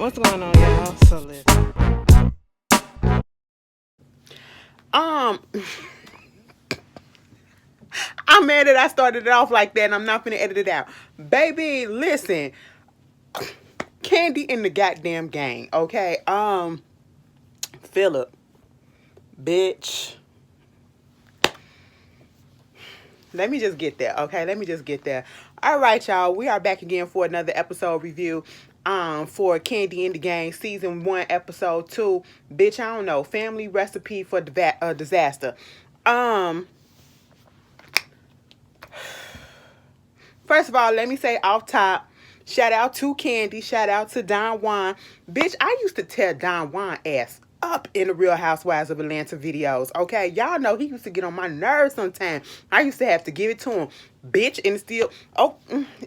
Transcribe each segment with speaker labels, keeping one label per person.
Speaker 1: What's going on, y'all? So listen. Um, I'm mad that I started it off like that and I'm not finna edit it out. Baby, listen. Kandi in the goddamn game, okay? Phillip, bitch. Let me just get there, okay? Let me just get there. All right, y'all. We are back again for another episode review. For Kandi in the Game, season 1, episode 2. Bitch, I don't know. Family recipe for disaster. First of all, let me say off top, shout out to Kandi, shout out to Don Juan. Bitch, I used to tear Don Juan ass up in the Real Housewives of Atlanta videos, okay? Y'all know he used to get on my nerves sometimes. I used to have to give it to him. Bitch, and still,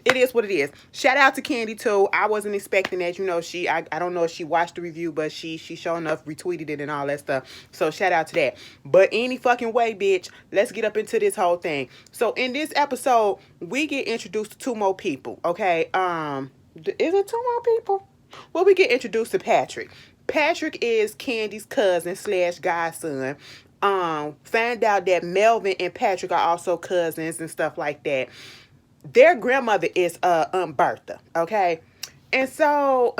Speaker 1: it is what it is. Shout out to Kandi, too. I wasn't expecting that. You know, I don't know if she watched the review, but she sure enough retweeted it and all that stuff. So, shout out to that. But any fucking way, bitch, let's get up into this whole thing. So, in this episode, we get introduced to 2 more people, okay? Is it 2 more people? Well, we get introduced to Patrick. Patrick is Kandi's cousin / godson. Find out that Melvin and Patrick are also cousins and stuff like that. Their grandmother is Bertha, okay? And so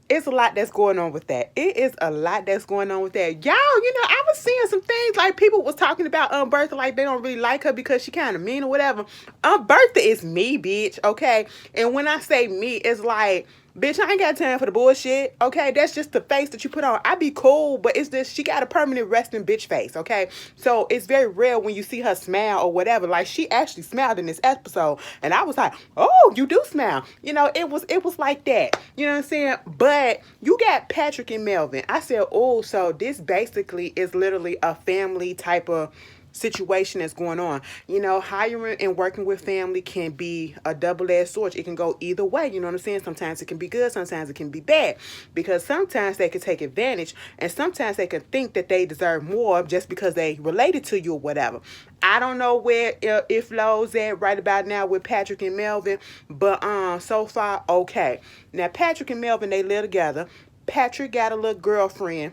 Speaker 1: it's a lot that's going on with that. It is a lot that's going on with that. Y'all, I was seeing some things like people was talking about Bertha like they don't really like her because she kind of mean or whatever. Bertha is me, bitch, okay? And when I say me, it's like, bitch, I ain't got time for the bullshit, okay? That's just the face that you put on. I be cool, but it's just, she got a permanent resting bitch face, okay? So it's very rare when you see her smile or whatever. Like, she actually smiled in this episode, and I was like, oh, you do smile. It was like that. You know what I'm saying? But you got Patrick and Melvin. I said, oh, so this basically is literally a family type of situation that's going on. Hiring and working with family can be a double-edged sword. It can go either way. You know what I'm saying? Sometimes it can be good, sometimes it can be bad, because sometimes they can take advantage, and sometimes they can think that they deserve more just because they related to you or whatever. I don't know where if Lowe's at right about now with Patrick and Melvin, but so far okay. Now Patrick and Melvin, they live together. Patrick got a little girlfriend.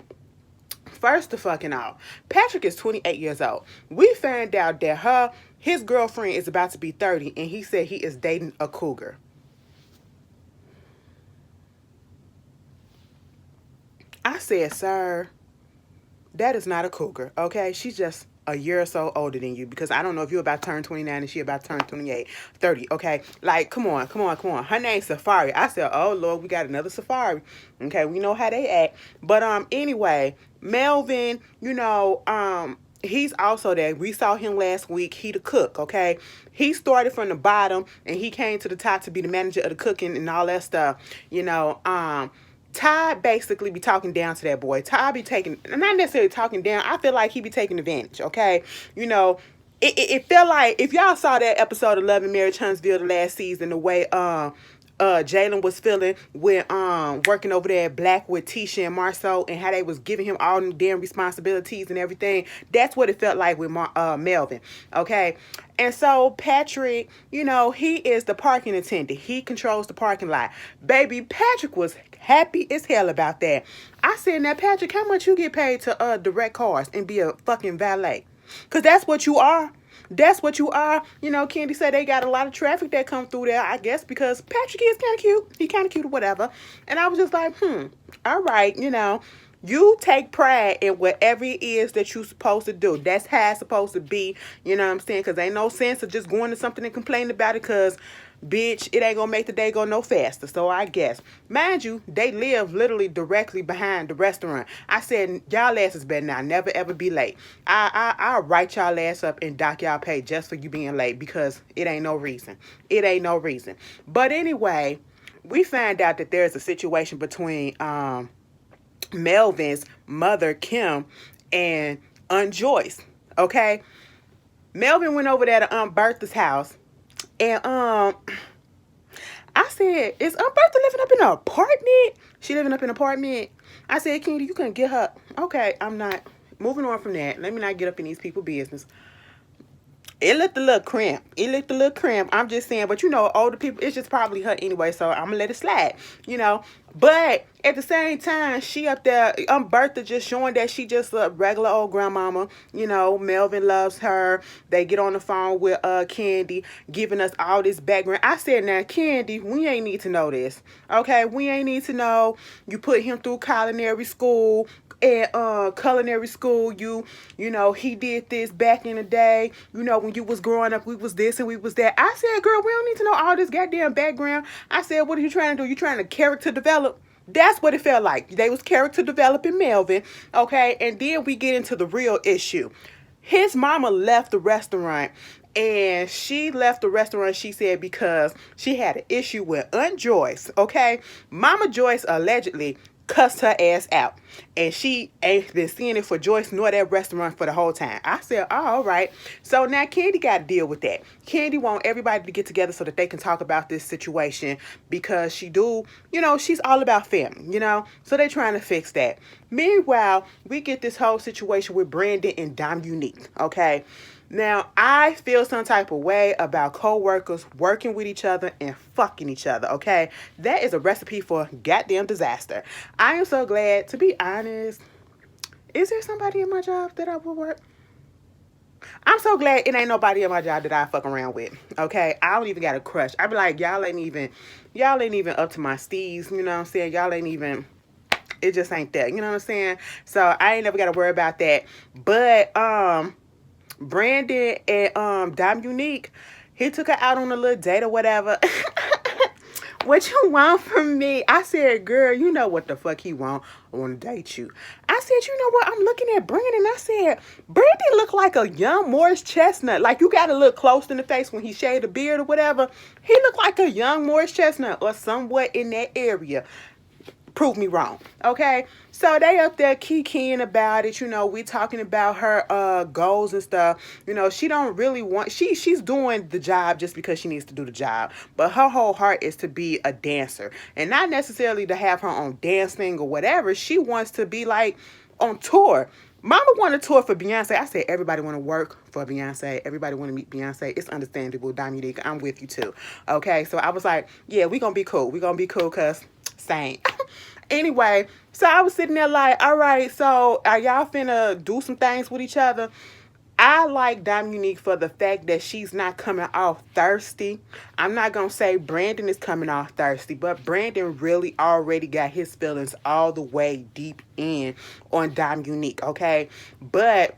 Speaker 1: First of fucking all, Patrick is 28 years old. We found out that his girlfriend is about to be 30, and he said he is dating a cougar. I said, sir, that is not a cougar, okay? She's just a year or so older than you, because I don't know if you're about to turn 29 and she about to turn 28, 30, okay? Like, come on. Her name's Safari. I said, oh, Lord, we got another Safari. Okay, we know how they act. But anyway, Melvin, he's also there. We saw him last week. He the cook, okay? He started from the bottom, and he came to the top to be the manager of the cooking and all that stuff. Ty basically be talking down to that boy. Ty be not necessarily talking down. I feel like he be taking advantage, okay? It felt like, if y'all saw that episode of Love and Marriage Huntsville the last season, the way Jalen was feeling when working over there at Black with Tisha and Marceau, and how they was giving him all them damn responsibilities and everything. That's what it felt like with Melvin, okay? And so Patrick, he is the parking attendant. He controls the parking lot. Baby, Patrick was happy as hell about that. I said, now Patrick, how much you get paid to direct cars and be a fucking valet? Because that's what you are. That's what you are. Kandi said they got a lot of traffic that come through there, I guess, because Patrick is kind of cute. He kind of cute or whatever. And I was just like, all right, you take pride in whatever it is that you're supposed to do. That's how it's supposed to be. You know what I'm saying? Because ain't no sense of just going to something and complaining about it, because, bitch, it ain't gonna make the day go no faster. So I guess. Mind you, they live literally directly behind the restaurant. I said, y'all asses better now never ever be late. I'll write y'all ass up and dock y'all pay just for you being late, because it ain't no reason. It ain't no reason. But anyway, we find out that there's a situation between Melvin's mother, Kim, and Joyce, okay? Melvin went over there to Bertha's house, and I said, is Bertha living up in an apartment? She living up in an apartment? I said, Kandi, you couldn't get her. Okay, I'm not. Moving on from that. Let me not get up in these people's business. It looked a little cramped. It looked a little cramped. I'm just saying, but you know, older people, it's just probably her anyway, so I'm gonna let it slide, you know. But at the same time, she up there, Bertha just showing that she just a regular old grandmama. You know, Melvin loves her. They get on the phone with Kandi, giving us all this background. I said, now, Kandi, we ain't need to know this. Okay, we ain't need to know. You put him through culinary school. At culinary school, you know, he did this back in the day. You know, when you was growing up, we was this and we was that. I said, girl, we don't need to know all this goddamn background. I said, what are you trying to do? You trying to character develop? That's what it felt like. They was character developing Melvin, okay? And then we get into the real issue. His mama left the restaurant, and she left the restaurant, she said, because she had an issue with Aunt Joyce, okay? Mama Joyce allegedly cussed her ass out, and she ain't been seeing it for Joyce nor that restaurant for the whole time. I said, oh, all right. So now Kandi got to deal with that. Kandi want everybody to get together so that they can talk about this situation, because she do, you know, she's all about family, you know, so they trying to fix that. Meanwhile, we get this whole situation with Brandon and Dominque, okay? Now, I feel some type of way about co-workers working with each other and fucking each other, okay? That is a recipe for goddamn disaster. I am so glad, to be honest, is there somebody in my job that I will work? I'm so glad it ain't nobody in my job that I fuck around with, okay? I don't even got a crush. I be like, y'all ain't even up to my steez, you know what I'm saying? Y'all ain't even, it just ain't that, you know what I'm saying? So I ain't never got to worry about that. But, Brandon and Dominque, he took her out on a little date or whatever. What you want from me? I said, girl, you know what the fuck he want. I want to date you. I said, you know what? I'm looking at Brandon. I said, Brandon look like a young Morris Chestnut. Like, you got to look close in the face when he shaved a beard or whatever. He looked like a young Morris Chestnut or somewhat in that area. Prove me wrong, okay? So they up there kikiing about it, you know, we talking about her goals and stuff. You know, she don't really want, she's doing the job just because she needs to do the job, but her whole heart is to be a dancer, and not necessarily to have her own dance thing or whatever. She wants to be like on tour. Mama wanted a tour for Beyonce. I said, everybody want to work for Beyonce. Everybody want to meet Beyonce. It's understandable, Dominque. I'm with you too. Okay, so I was like, yeah, we gonna be cool. We gonna be cool, cause same. Anyway, so I was sitting there like, all right, so are y'all finna do some things with each other? I like Dominque for the fact that she's not coming off thirsty. I'm not going to say Brandon is coming off thirsty, but Brandon really already got his feelings all the way deep in on Dominque, okay? But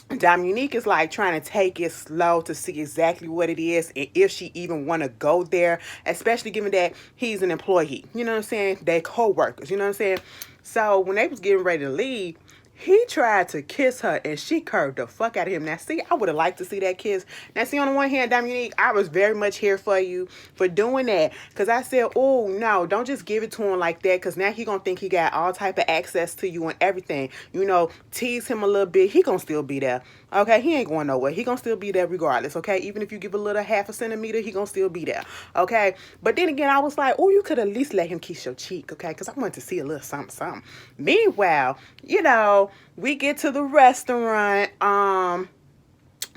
Speaker 1: Dominque is like trying to take it slow to see exactly what it is and if she even want to go there, especially given that he's an employee. You know what I'm saying? They co-workers, you know what I'm saying? So when they was getting ready to leave, he tried to kiss her and she curved the fuck out of him. Now, see, I would have liked to see that kiss. Now, see, on the one hand, Dominque, I was very much here for you for doing that. Because I said, oh, no, don't just give it to him like that. Because now he going to think he got all type of access to you and everything. You know, tease him a little bit. He going to still be there. Okay, he ain't going nowhere. He going to still be there regardless. Okay, even if you give a little half a centimeter, he going to still be there. Okay, but then again, I was like, oh, you could at least let him kiss your cheek. Okay, because I wanted to see a little something, something. Meanwhile, you know, we get to the restaurant.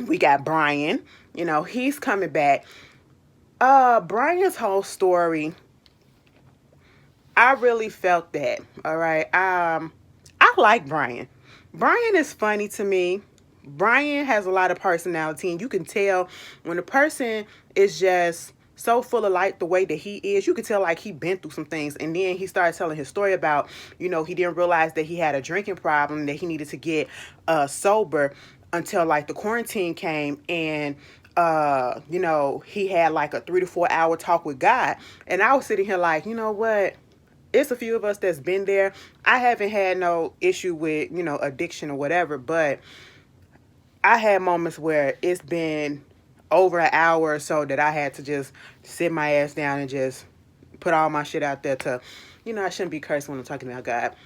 Speaker 1: We got Brian. You know, he's coming back. Brian's whole story, I really felt that. All right. I like Brian. Brian is funny to me. Brian has a lot of personality, and you can tell when a person is just so full of light the way that he is. You can tell like he been through some things, and then he started telling his story about, you know, he didn't realize that he had a drinking problem, that he needed to get sober until like the quarantine came, and you know, he had like a 3 to 4 hour talk with God. And I was sitting here like, you know what? It's a few of us that's been there. I haven't had no issue with, you know, addiction or whatever, but I had moments where it's been over an hour or so that I had to just sit my ass down and just put all my shit out there to, you know, I shouldn't be cursing when I'm talking about God.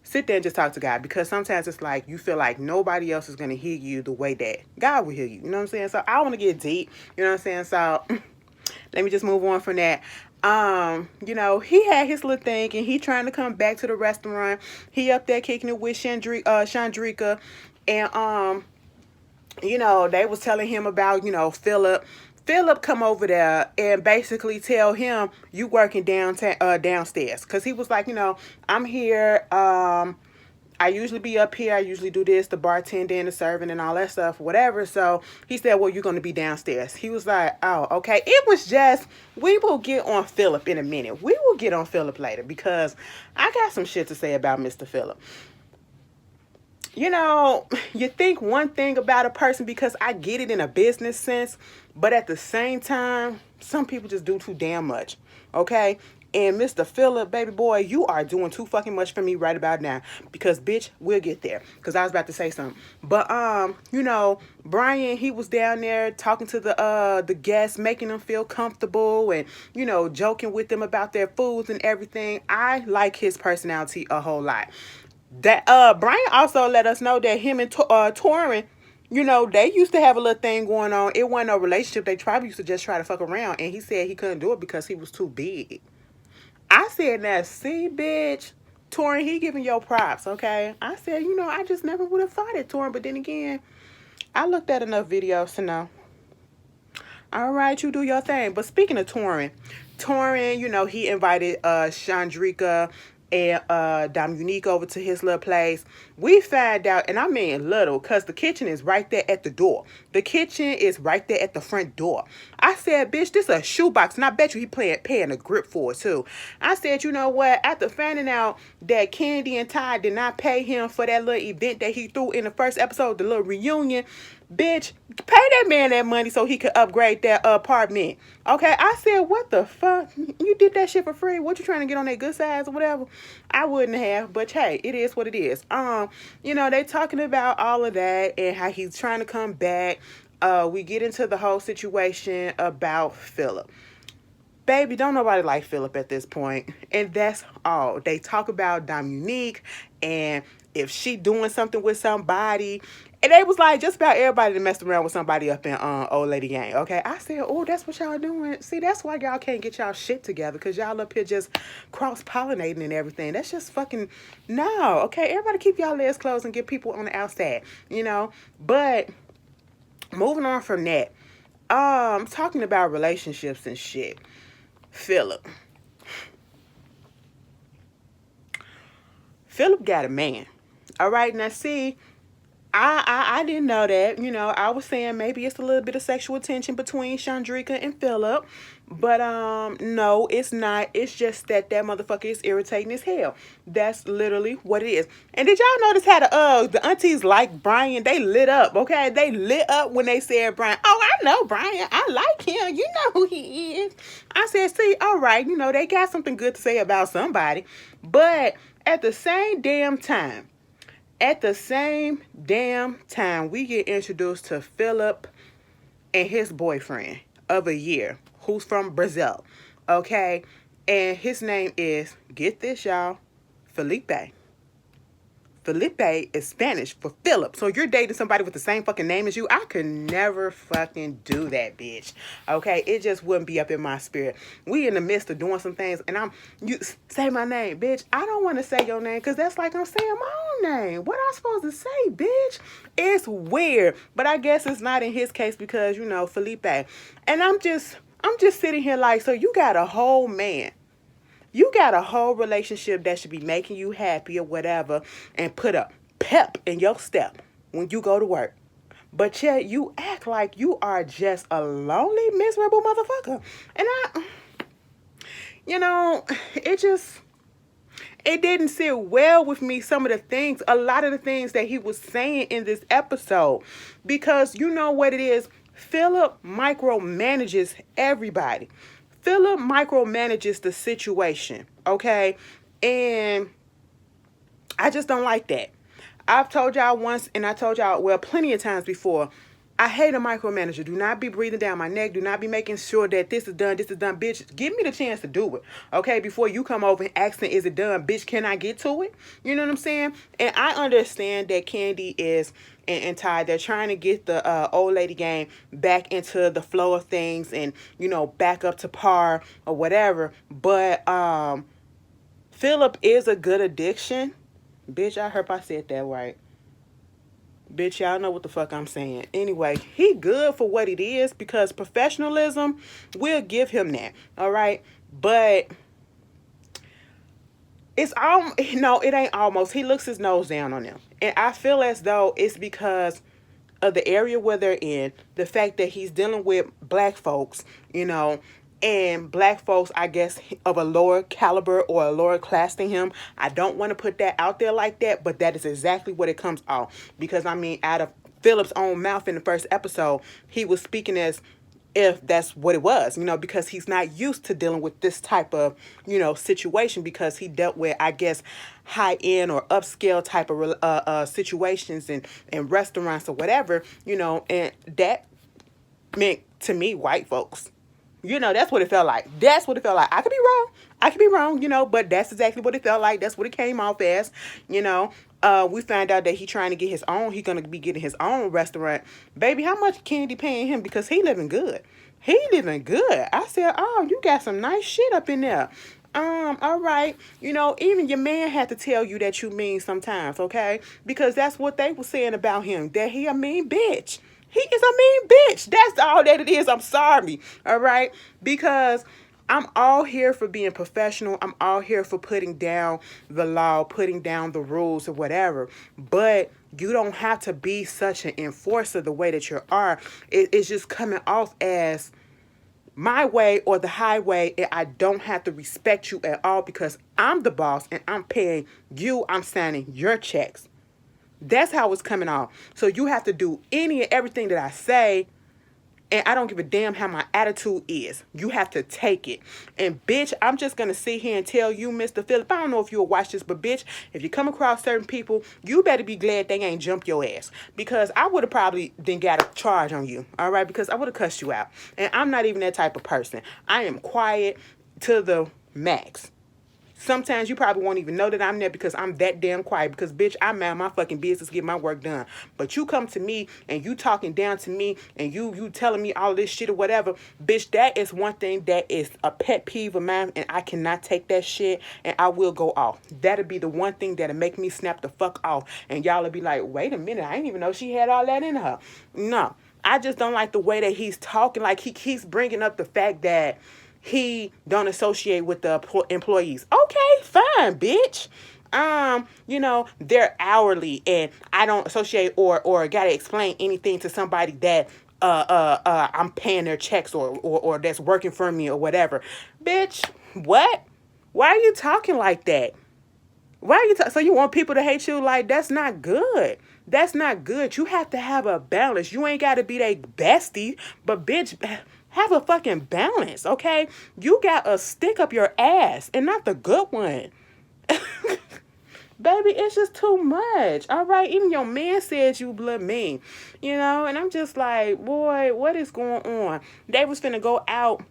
Speaker 1: Sit there and just talk to God, because sometimes it's like you feel like nobody else is going to hear you the way that God will hear you. You know what I'm saying? So I want to get deep. You know what I'm saying? So let me just move on from that. You know, he had his little thing and he trying to come back to the restaurant. He up there kicking it with Chandrika, and you know, they was telling him about, you know, Phillip. Phillip come over there and basically tell him you working downstairs, because he was like, you know, I'm here. I usually be up here. I usually do this, the bartending, the serving, and all that stuff, whatever. So he said, well, you're going to be downstairs. He was like, oh, okay. It was just, we will get on Phillip in a minute. We will get on Phillip later, because I got some shit to say about Mr. Phillip. You know, you think one thing about a person, because I get it in a business sense, but at the same time, some people just do too damn much. Okay? And Mr. Phillip, baby boy, you are doing too fucking much for me right about now. Because, bitch, we'll get there. Because I was about to say something. But, you know, Brian, he was down there talking to the guests, making them feel comfortable and, you know, joking with them about their foods and everything. I like his personality a whole lot. That Brian also let us know that him and Taurean, you know, they used to have a little thing going on. It wasn't a relationship. They probably used to just try to fuck around. And he said he couldn't do it because he was too big. I said, now, see, bitch, Taurean, he giving your props, okay? I said, you know, I just never would have thought it, Taurean. But then again, I looked at enough videos to know. All right, you do your thing. But speaking of Taurean, you know, he invited Chandrika and Dominque over to his little place. We found out, and I mean little, because the kitchen is right there at the door. The kitchen is right there at the front door. I said, bitch, this is a shoebox, and I bet you he paying a grip for it, too. I said, you know what? After finding out that Kandi and Ty did not pay him for that little event that he threw in the first episode, the little reunion, bitch, pay that man that money so he could upgrade that apartment. Okay, I said, what the fuck? You did that shit for free? What, you trying to get on that good sides or whatever? I wouldn't have, but hey, it is what it is. You know, they talking about all of that and how he's trying to come back. We get into the whole situation about Phillip. Baby, don't nobody like Phillip at this point. And that's all. They talk about Dominque and if she doing something with somebody. And they was like, just about everybody that messed around with somebody up in Old Lady Gang. Okay, I said, oh, that's what y'all doing. See, that's why y'all can't get y'all shit together. Because y'all up here just cross-pollinating and everything. That's just fucking, no. Okay, everybody keep y'all legs closed and get people on the outside. You know? But moving on from that. Talking about relationships and shit. Phillip got a man. All right, now see, I didn't know that. You know, I was saying maybe it's a little bit of sexual tension between Chandrika and Phillip. But no, it's not. It's just that motherfucker is irritating as hell. That's literally what it is. And did y'all notice how the aunties like Brian? They lit up, okay? They lit up when they said Brian. Oh, I know Brian. I like him. You know who he is. I said, see, all right, you know, they got something good to say about somebody. But at the same damn time, we get introduced to Phillip and his boyfriend of a year, who's from Brazil, okay? And his name is, get this, y'all, Phillip. Phillip is Spanish for Phillip. So you're dating somebody with the same fucking name as you. I could never fucking do that, bitch. Okay? It just wouldn't be up in my spirit. We in the midst of doing some things, and you say my name, bitch. I don't want to say your name, because that's like I'm saying my own name. What am I supposed to say, bitch? It's weird. But I guess it's not in his case because, you know, Phillip. And I'm just sitting here like, so you got a whole man. You got a whole relationship that should be making you happy or whatever, and put a pep in your step when you go to work. But yet you act like you are just a lonely, miserable motherfucker. And you know, it didn't sit well with me, a lot of the things that he was saying in this episode. Because you know what it is? Phillip micromanages everybody. Phillip micromanages the situation, okay? And I just don't like that. I've told y'all once, and I told y'all, well, plenty of times before, I hate a micromanager. Do not be breathing down my neck. Do not be making sure that this is done. Bitch, give me the chance to do it, okay? Before you come over and ask me, is it done? Bitch, can I get to it? You know what I'm saying? And I understand that Kandi is and Ty, they're trying to get the old lady game back into the flow of things and, you know, back up to par or whatever. But Phillip is a good addiction. Bitch, I hope I said that right. Bitch, y'all know what the fuck I'm saying. Anyway, he good for what it is because professionalism will give him that. All right. But it's all no, it ain't almost. He looks his nose down on them. And I feel as though it's because of the area where they're in, the fact that he's dealing with black folks, and black folks, I guess, of a lower caliber or a lower class than him. I don't want to put that out there like that, but that is exactly what it comes off. Because, I mean, out of Phillip's own mouth in the first episode, he was speaking as if that's what it was, because he's not used to dealing with this type of, situation because he dealt with, I guess, high end or upscale type of situations and restaurants or whatever, and that meant to me white folks. That's what it felt like. That's what it felt like. I could be wrong. But that's exactly what it felt like. That's what it came off as, we found out that he trying to get his own. He going to be getting his own restaurant. Baby, how much Kandi paying him? Because he living good. He living good. I said, oh, you got some nice shit up in there. All right. Even your man had to tell you that you mean sometimes, okay? Because that's what they were saying about him, that he a mean bitch. He is a mean bitch. That's all that it is. I'm sorry. All right? Because I'm all here for being professional. I'm all here for putting down the law, putting down the rules or whatever. But you don't have to be such an enforcer the way that you are. It's just coming off as my way or the highway, and I don't have to respect you at all because I'm the boss and I'm paying you. I'm signing your checks. That's how it's coming off. So you have to do any and everything that I say, and I don't give a damn how my attitude is. You have to take it. And bitch, I'm just going to sit here and tell you, Mr. Phillip, I don't know if you'll watch this, but bitch, if you come across certain people, you better be glad they ain't jump your ass. Because I would have probably then got a charge on you, all right? Because I would have cussed you out. And I'm not even that type of person. I am quiet to the max. Sometimes you probably won't even know that I'm there because I'm that damn quiet. Because, bitch, I mind my fucking business, get my work done. But you come to me and you talking down to me and you telling me all this shit or whatever. Bitch, that is one thing that is a pet peeve of mine. And I cannot take that shit and I will go off. That'll be the one thing that'll make me snap the fuck off. And y'all will be like, wait a minute, I didn't even know she had all that in her. No, I just don't like the way that he's talking. Like, he keeps bringing up the fact that he don't associate with the employees. Okay, fine, bitch. They're hourly and I don't associate or gotta explain anything to somebody that I'm paying their checks or that's working for me or whatever. Bitch, what? Why are you talking like that? Why are you so you want people to hate you? Like, that's not good. That's not good. You have to have a balance. You ain't got to be their bestie, but bitch, have a fucking balance, okay? You got a stick up your ass and not the good one. Baby, it's just too much, all right? Even your man said you blood mean, and I'm just like, boy, what is going on? They was finna go out.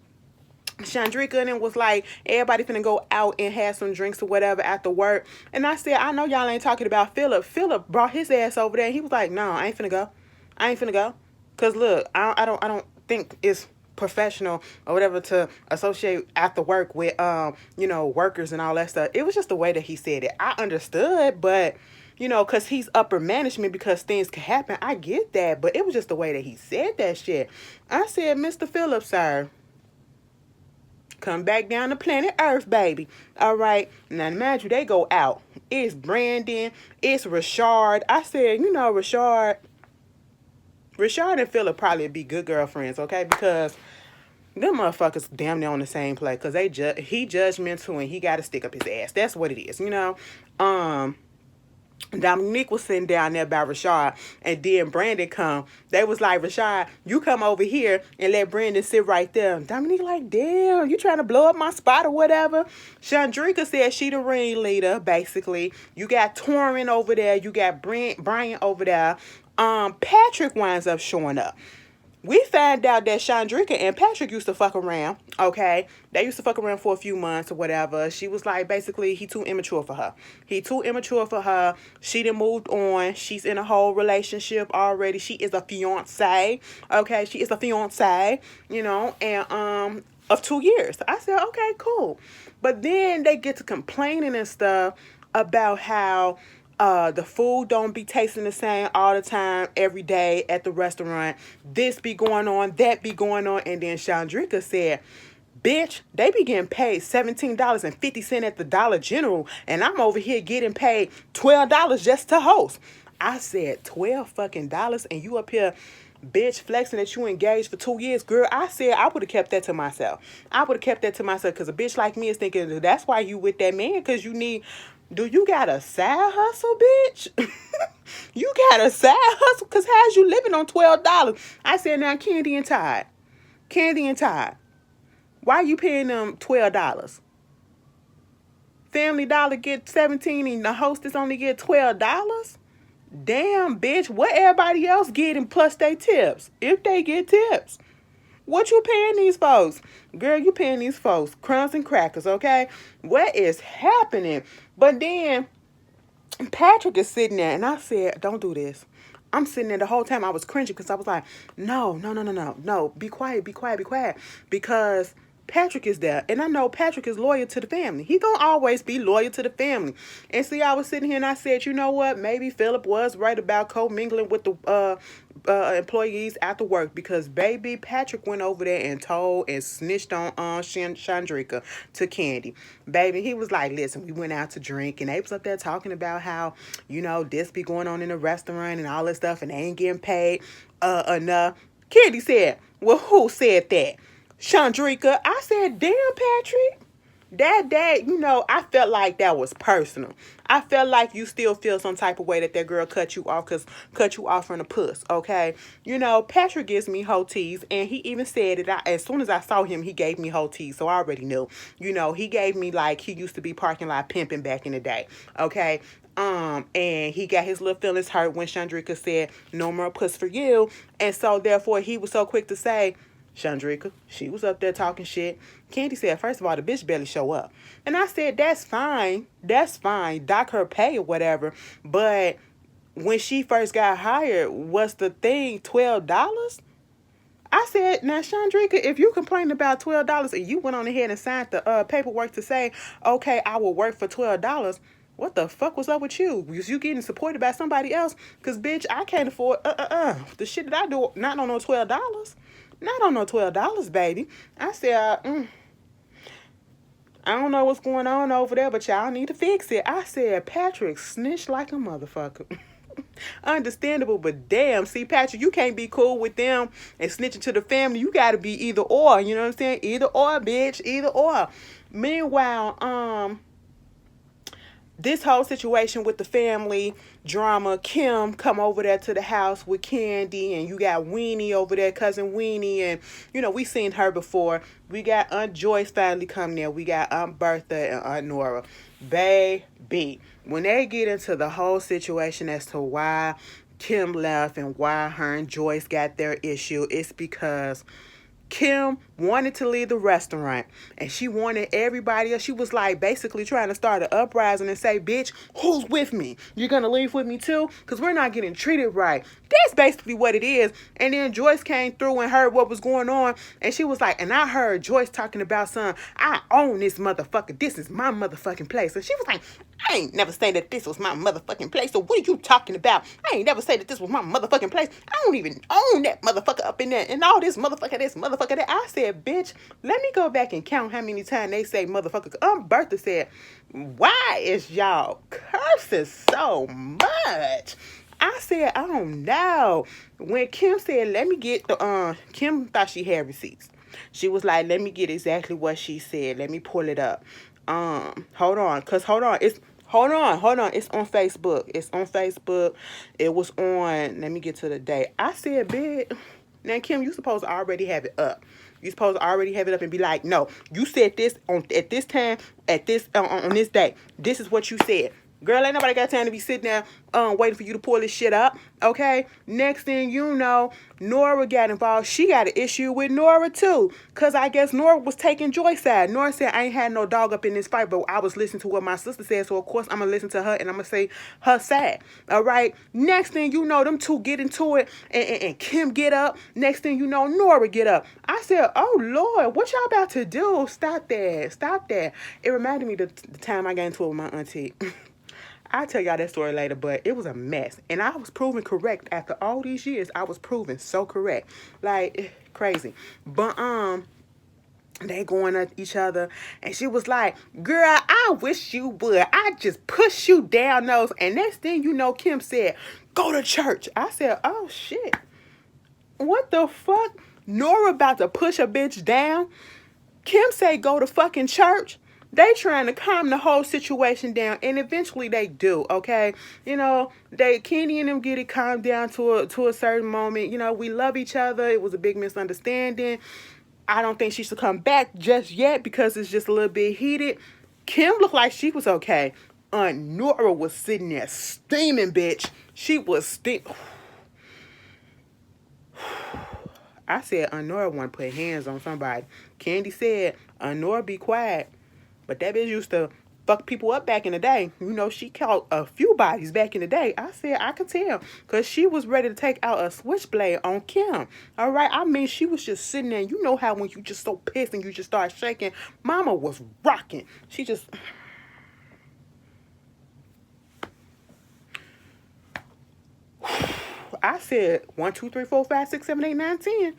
Speaker 1: Chandrika and it was like, everybody finna go out and have some drinks or whatever after work. And I said, I know y'all ain't talking about Phillip. Phillip brought his ass over there and he was like, no, I ain't finna go. Cause look, I don't think it's professional or whatever to associate after work with workers and all that stuff. It was just the way that he said it. I understood, but because he's upper management, because things can happen. I get that, but it was just the way that he said that shit. I said, Mr. Phillip, sir, come back down to planet Earth, baby. All right. Now, imagine they go out. It's Brandon. It's Rashard. I said, Rashard and Phillip probably be good girlfriends, okay? Because them motherfuckers damn near on the same play. Because he judgmental and he got to stick up his ass. That's what it is, Dominque was sitting down there by Rashard, and then Brandon come. They was like, Rashard, you come over here and let Brandon sit right there. Dominque like, damn, you trying to blow up my spot or whatever? Chandrika said she the ringleader, basically. You got Taurean over there. You got Brian over there. Patrick winds up showing up. We found out that Chandrika and Patrick used to fuck around, okay? They used to fuck around for a few months or whatever. She was like, basically, he too immature for her. She done moved on. She's in a whole relationship already. She is a fiance, okay? She is a fiance, and of 2 years. I said, okay, cool. But then they get to complaining and stuff about how The food don't be tasting the same all the time, every day at the restaurant. This be going on, that be going on. And then Chandrika said, bitch, they be getting paid $17.50 at the Dollar General, and I'm over here getting paid $12 just to host. I said, 12 fucking dollars, and you up here, bitch, flexing that you engaged for 2 years. Girl, I said I would have kept that to myself. I would have kept that to myself, because a bitch like me is thinking that's why you with that man, because you need. Do you got a side hustle, bitch? You got a side hustle? Because how's you living on $12? I said, now, Kandi and Todd. Kandi and Todd. Why you paying them $12? Family Dollar get $17 and the hostess only get $12? Damn, bitch. What everybody else getting plus they tips? If they get tips. What you paying these folks? Girl, you paying these folks crumbs and crackers, okay? What is happening? But then Patrick is sitting there, and I said, don't do this. I'm sitting there the whole time. I was cringing because I was like, no. Be quiet. Because Patrick is there. And I know Patrick is loyal to the family. He gonna always be loyal to the family. And see, I was sitting here and I said, you know what? Maybe Phillip was right about co-mingling with the employees after work, because baby Patrick went over there and told and snitched on Chandrika to Kandi. Baby, he was like, listen, we went out to drink, and they was up there talking about how, this be going on in the restaurant and all this stuff, and they ain't getting paid enough. Kandi said, well, who said that? Chandrika. I said, damn, Patrick. That, I felt like that was personal. I felt like you still feel some type of way that girl cut you off from the puss, okay? Patrick gives me whole teas, and he even said it. As soon as I saw him, he gave me whole teas, so I already knew. He gave me like he used to be parking lot pimping back in the day, okay? And he got his little feelings hurt when Chandrika said, no more puss for you. And so, therefore, he was so quick to say, Chandrika, she was up there talking shit. Kandi said, first of all, the bitch barely show up. And I said, that's fine. Dock her pay or whatever. But when she first got hired, was the thing $12? I said, now, Chandrika, if you complained about $12 and you went on ahead and signed the paperwork to say, okay, I will work for $12, what the fuck was up with you? Was you getting supported by somebody else? Because, bitch, I can't afford the shit that I do, not on no $12. Not on no $12, baby. I said, I don't know what's going on over there, but y'all need to fix it. I said, Patrick snitched like a motherfucker. Understandable, but damn, see, Patrick, you can't be cool with them and snitching to the family. You got to be either or, you know what I'm saying? Either or, bitch, either or. Meanwhile, this whole situation with the family drama, Kim come over there to the house with Kandi, and you got Weenie over there, cousin Weenie, and we seen her before. We got Aunt Joyce finally coming there. We got Aunt Bertha and Aunt Nora. Baby, when they get into the whole situation as to why Kim left and why her and Joyce got their issue, it's because Kim wanted to leave the restaurant, and she wanted everybody else. She was like basically trying to start an uprising and say, bitch, who's with me? You're going to leave with me too? Because we're not getting treated right. That's basically what it is. And then Joyce came through and heard what was going on, and she was like, and I heard Joyce talking about I own this motherfucker. This is my motherfucking place. And she was like, I ain't never say that this was my motherfucking place. So what are you talking about? I ain't never say that this was my motherfucking place. I don't even own that motherfucker up in there. And all this motherfucker, that. I said, bitch, let me go back and count how many times they say motherfucker. Bertha said, why is y'all cursing so much? I said, I don't know. When Kim said, let me get Kim thought she had receipts. She was like, let me get exactly what she said. Let me pull it up. Hold on. It's on Facebook. It was on, let me get to the day. I said, bitch, now Kim, you supposed to already have it up. You supposed to already have it up and be like, no, you said this at this time, at this on this day. This is what you said. Girl, ain't nobody got time to be sitting there waiting for you to pull this shit up, okay? Next thing you know, Nora got involved. She got an issue with Nora, too, because I guess Nora was taking Joy's side. Nora said, I ain't had no dog up in this fight, but I was listening to what my sister said, so of course I'm going to listen to her, and I'm going to say her side, all right? Next thing you know, them two get into it, and Kim get up. Next thing you know, Nora get up. I said, oh, Lord, what y'all about to do? Stop that. It reminded me the time I got into it with my auntie. I'll tell y'all that story later, but it was a mess. And I was proven correct after all these years. I was proven so correct. Like, crazy. But, they going at each other, and she was like, girl, I wish you would. I just push you down those. And next thing you know, Kim said, go to church. I said, oh, shit. What the fuck? Nora about to push a bitch down. Kim say go to fucking church. They trying to calm the whole situation down, and eventually they do, okay? You know, Kandi and them get it calmed down to a certain moment. You know, we love each other. It was a big misunderstanding. I don't think she should come back just yet because it's just a little bit heated. Kim looked like she was okay. Nora was sitting there steaming, bitch. She was steaming. I said Nora want to put hands on somebody. Kandi said Nora be quiet. But that bitch used to fuck people up back in the day. You know, she caught a few bodies back in the day. I said I could tell because she was ready to take out a switchblade on Kim. All right? I mean, she was just sitting there. You know how when you just so pissed and you just start shaking. Mama was rocking. She just... I said 1, 2, 3, 4, 5, 6, 7, 8, 9, 10.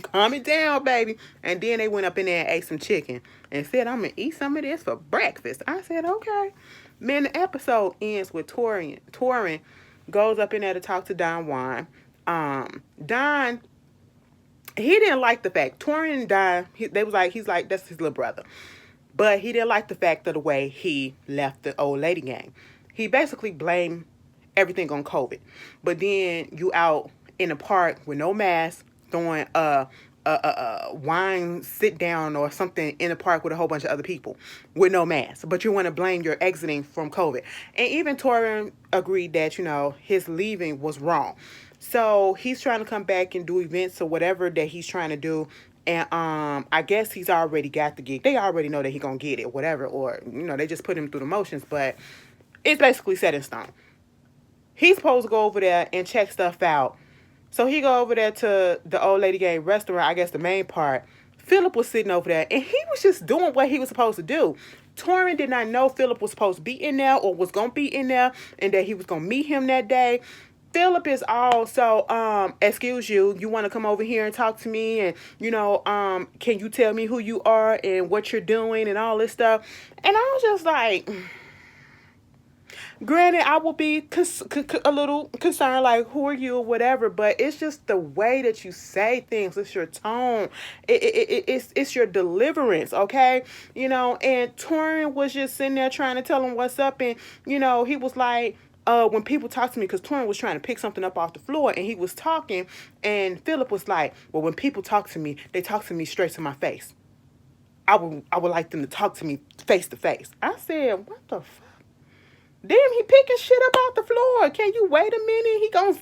Speaker 1: Calm it down, baby. And then they went up in there and ate some chicken and said, I'm going to eat some of this for breakfast. I said, okay. Man, the episode ends with Taurean. Taurean goes up in there to talk to Don Juan. Don, he didn't like the fact. Taurean and Don, he's like, that's his little brother. But he didn't like the fact of the way he left the old lady gang. He basically blamed everything on COVID. But then you out in the park with no mask, throwing wine sit down or something in the park with a whole bunch of other people with no mask, but you want to blame your exiting from COVID. And even Taurean agreed that, you know, his leaving was wrong. So he's trying to come back and do events or whatever that he's trying to do. And I guess he's already got the gig. They already know that he's gonna get it, whatever, or you know, they just put him through the motions, but it's basically set in stone. He's supposed to go over there and check stuff out. So he go over there to the old lady gang restaurant, I guess the main part. Phillip was sitting over there, and he was just doing what he was supposed to do. Taurean did not know Phillip was supposed to be in there or was going to be in there and that he was going to meet him that day. Phillip is all, so, excuse you want to come over here and talk to me and, you know, can you tell me who you are and what you're doing and all this stuff? And I was just like... Granted, I will be a little concerned, like, who are you or whatever, but it's just the way that you say things. It's your tone. It's your deliverance, okay? You know, and Taurean was just sitting there trying to tell him what's up, and, you know, he was like, when people talk to me, because Taurean was trying to pick something up off the floor, and he was talking, and Phillip was like, well, when people talk to me, they talk to me straight to my face. I would like them to talk to me face to face. I said, what the fuck? Damn, he picking shit up off the floor. Can you wait a minute? He gonna...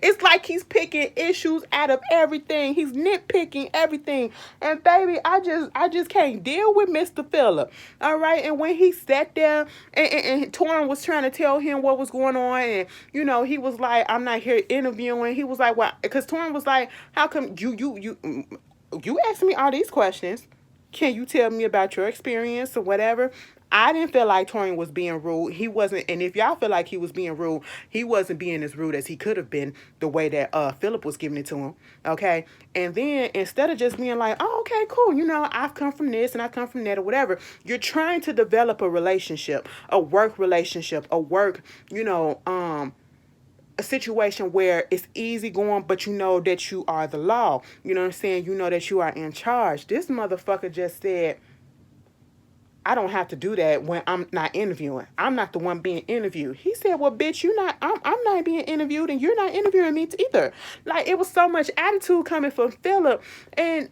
Speaker 1: It's like he's picking issues out of everything. He's nitpicking everything. And baby, I just can't deal with Mr. Phillip. All right? And when he sat there and Taurean was trying to tell him what was going on, and, you know, he was like, I'm not here interviewing. He was like, well, because Taurean was like, how come you asked me all these questions? Can you tell me about your experience or whatever? I didn't feel like Taurean was being rude. He wasn't, and if y'all feel like he was being rude, he wasn't being as rude as he could have been the way that Phillip was giving it to him, okay? And then instead of just being like, oh, okay, cool, you know, I've come from this and I come from that or whatever, you're trying to develop a relationship, a work relationship, a work, you know, a situation where it's easy going, but you know that you are the law. You know what I'm saying? You know that you are in charge. This motherfucker just said, I don't have to do that when I'm not interviewing. I'm not the one being interviewed. He said, well, bitch, I'm not being interviewed and you're not interviewing me either. Like, it was so much attitude coming from Phillip. And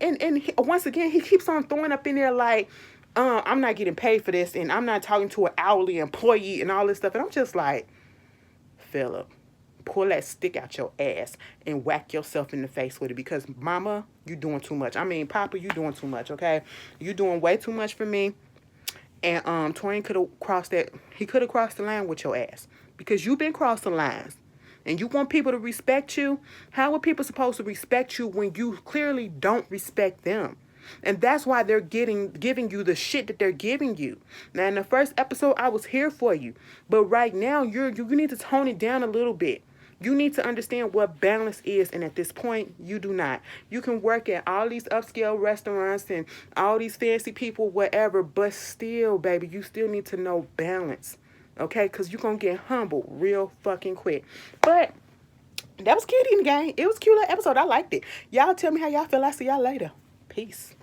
Speaker 1: once again, he keeps on throwing up in there like, I'm not getting paid for this and I'm not talking to an hourly employee and all this stuff. And I'm just like, Phillip, pull that stick out your ass and whack yourself in the face with it, because mama, you doing too much. I mean, papa, you doing too much, okay? You doing way too much for me. And Taurean could have crossed that. He could have crossed the line with your ass, because you've been crossing lines. And you want people to respect you. How are people supposed to respect you when you clearly don't respect them? And that's why they're giving you the shit that they're giving you. Now, in the first episode, I was here for you. But right now, you need to tone it down a little bit. You need to understand what balance is, and at this point, you do not. You can work at all these upscale restaurants and all these fancy people, whatever, but still, baby, you still need to know balance, okay? Because you're going to get humbled real fucking quick. But that was cute in the game. It was a cute little episode. I liked it. Y'all tell me how y'all feel. I'll see y'all later. Peace.